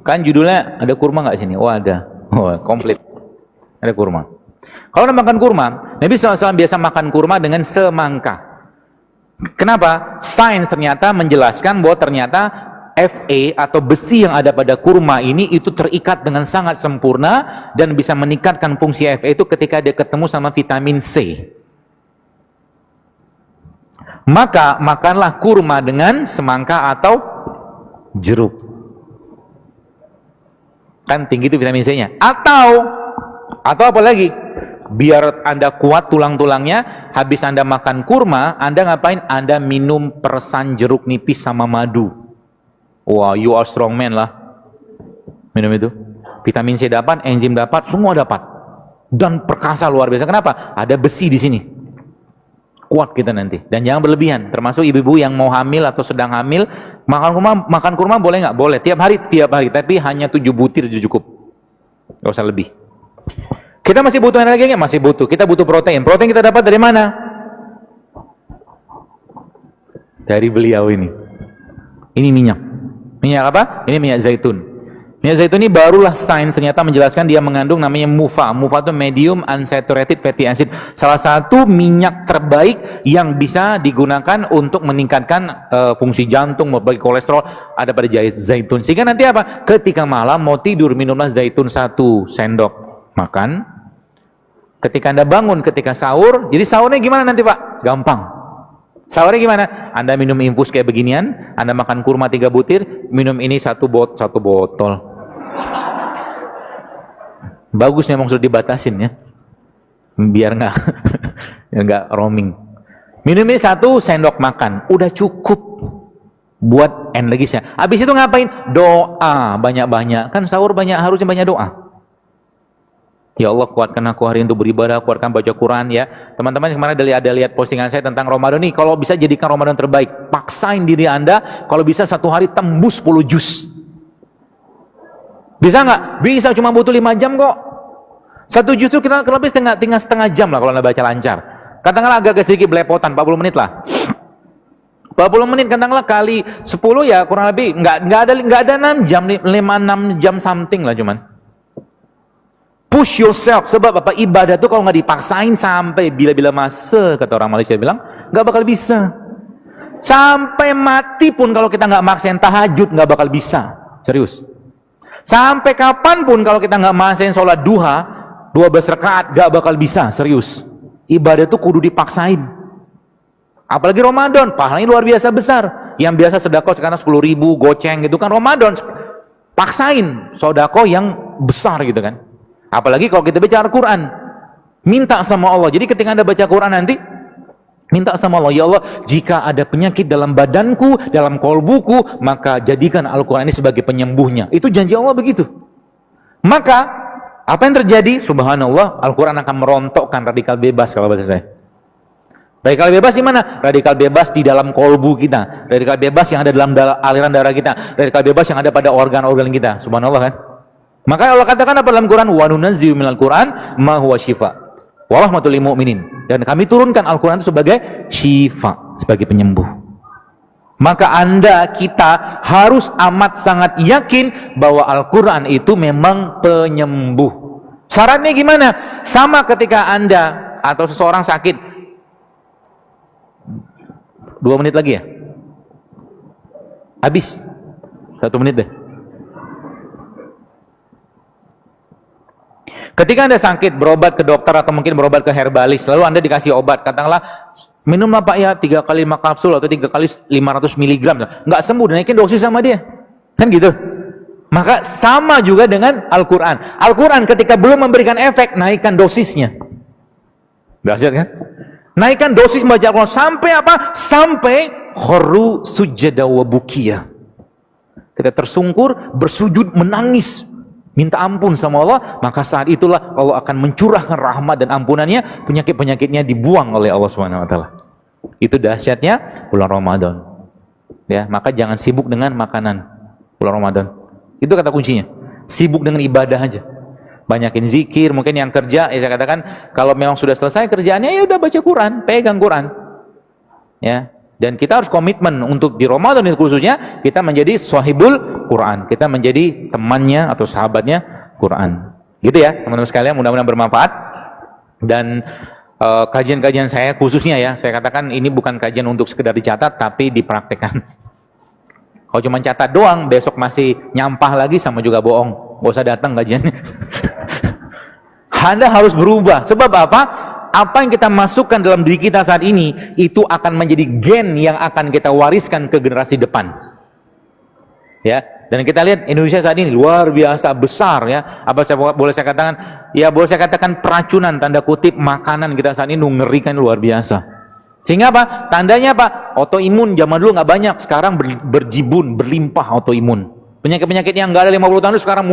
Kan judulnya ada kurma nggak sini? Oh ada. Oh komplit. Ada kurma. Kalau makan kurma, Nabi SAW biasa makan kurma dengan semangka. Kenapa? Sains ternyata menjelaskan bahwa ternyata Fa atau besi yang ada pada kurma ini itu terikat dengan sangat sempurna dan bisa meningkatkan fungsi Fa itu ketika dia ketemu sama vitamin C. Maka makanlah kurma dengan semangka atau jeruk. Kan tinggi itu vitamin C-nya. Atau apa lagi? Biar Anda kuat tulang-tulangnya, habis Anda makan kurma, Anda ngapain? Anda minum peresan jeruk nipis sama madu. Wah, you are strong man lah. Minum itu. Vitamin C dapat, enzim dapat, semua dapat. Dan perkasa luar biasa. Kenapa? Ada besi di sini. Kuat kita nanti. Dan jangan berlebihan. Termasuk ibu-ibu yang mau hamil atau sedang hamil, makan kurma boleh nggak? Boleh. Tiap hari. Tapi hanya 7 butir itu cukup. Nggak usah lebih. Kita masih butuh energi nggak? Masih butuh. Kita butuh protein. Protein kita dapat dari mana? Dari beliau ini. Ini minyak. Minyak apa? Ini minyak zaitun. Minyak zaitun ini barulah sains ternyata menjelaskan dia mengandung namanya MUFA. MUFA itu medium unsaturated fatty acid. Salah satu minyak terbaik yang bisa digunakan untuk meningkatkan fungsi jantung, membagi kolesterol ada pada zaitun. Sehingga nanti apa? Ketika malam mau tidur minumlah zaitun 1 sendok makan. Ketika Anda bangun, ketika sahur, jadi sahurnya gimana nanti Pak? Gampang. Sahurnya gimana? Anda minum infus kayak beginian, Anda makan kurma 3 butir, minum ini satu botol. Bagus memang sudah dibatasin ya, biar nggak roaming. Minum ini 1 sendok makan, udah cukup buat energisnya. Habis itu ngapain? Doa banyak-banyak. Kan sahur harusnya banyak doa. Ya Allah, kuatkan aku hari untuk beribadah, kuatkan baca Quran ya. Teman-teman kemarin ada lihat postingan saya tentang Ramadan nih. Kalau bisa jadikan Ramadan terbaik, paksain diri Anda. Kalau bisa 1 hari tembus 10 juz. Bisa nggak? Bisa, cuma butuh 5 jam kok. 1 juz itu kira lebih setengah jam lah kalau Anda baca lancar. Katakanlah agak sedikit belepotan, 40 menit lah. 40 menit katakanlah kali 10 ya kurang lebih nggak ada 6 jam, 5-6 jam something lah cuman. Push yourself, sebab apa? Ibadah itu kalau nggak dipaksain sampai bila-bila masa, kata orang Malaysia bilang, nggak bakal bisa. Sampai mati pun kalau kita nggak maksain tahajud, nggak bakal bisa. Serius. Sampai kapanpun kalau kita nggak maksain sholat duha, 12 rakaat, nggak bakal bisa. Serius. Ibadah itu kudu dipaksain. Apalagi Ramadan, pahalanya luar biasa besar. Yang biasa sedekah sekarang 10.000, goceng gitu kan. Ramadan, paksain sedekah yang besar gitu kan. Apalagi kalau kita baca Al-Quran, minta sama Allah. Jadi ketika Anda baca Quran nanti, minta sama Allah, ya Allah, jika ada penyakit dalam badanku, dalam kolbuku, maka jadikan Al-Quran ini sebagai penyembuhnya. Itu janji Allah begitu. Maka, apa yang terjadi? Subhanallah, Al-Quran akan merontokkan radikal bebas kalau bahasa saya. Radikal bebas di mana? Radikal bebas di dalam kolbu kita. Radikal bebas yang ada dalam aliran darah kita. Radikal bebas yang ada pada organ-organ kita. Subhanallah kan? Maka Allah katakan apa dalam Quran? Wa nunazzilu minal Quran ma huwa syifa wa rahmatul lil mu'minin. Dan kami turunkan Al-Quran itu sebagai syifa, sebagai penyembuh. Maka kita harus amat sangat yakin bahwa Al-Quran itu memang penyembuh. Syaratnya gimana? Sama ketika Anda atau seseorang sakit. 2 menit lagi ya? Habis. 1 menit deh. Ketika Anda sakit, berobat ke dokter atau mungkin berobat ke herbalis, lalu Anda dikasih obat, katakanlah, minumlah Pak ya 3 kali 5 kapsul atau 3 kali 500 miligram, nggak sembuh, naikin dosis sama dia, kan gitu. Maka sama juga dengan Al-Quran. Al-Quran ketika belum memberikan efek, naikkan dosisnya. Dahsyat kan? Naikkan dosis baca Al-Quran sampai apa? Sampai kharu sujada wa bukiya. Kita tersungkur, bersujud, menangis, minta ampun sama Allah, maka saat itulah Allah akan mencurahkan rahmat dan ampunannya, penyakit-penyakitnya dibuang oleh Allah SWT. Itu dahsyatnya bulan Ramadan. Ya, maka jangan sibuk dengan makanan bulan Ramadan. Itu kata kuncinya. Sibuk dengan ibadah aja. Banyakin zikir, mungkin yang kerja, ya saya katakan kalau memang sudah selesai kerjaannya ya udah baca Quran, pegang Quran. Ya. Dan kita harus komitmen untuk di Ramadan itu khususnya kita menjadi sahibul Quran. Kita menjadi temannya atau sahabatnya Quran. Gitu ya, teman-teman sekalian, mudah-mudahan bermanfaat. Dan kajian-kajian saya khususnya ya, saya katakan ini bukan kajian untuk sekedar dicatat, tapi dipraktekkan. Kalau cuma catat doang, besok masih nyampah lagi, sama juga bohong. Gak usah datang kajiannya. Anda harus berubah. Sebab apa? Apa yang kita masukkan dalam diri kita saat ini, itu akan menjadi gen yang akan kita wariskan ke generasi depan. Ya, dan kita lihat Indonesia saat ini luar biasa besar ya. Apa boleh saya katakan? Ya boleh saya katakan peracunan tanda kutip makanan kita saat ini mengerikan luar biasa. Sehingga apa? Tandanya apa? Autoimun zaman dulu nggak banyak, sekarang berjibun, berlimpah autoimun. Penyakit-penyakit yang nggak ada 50 tahun itu sekarang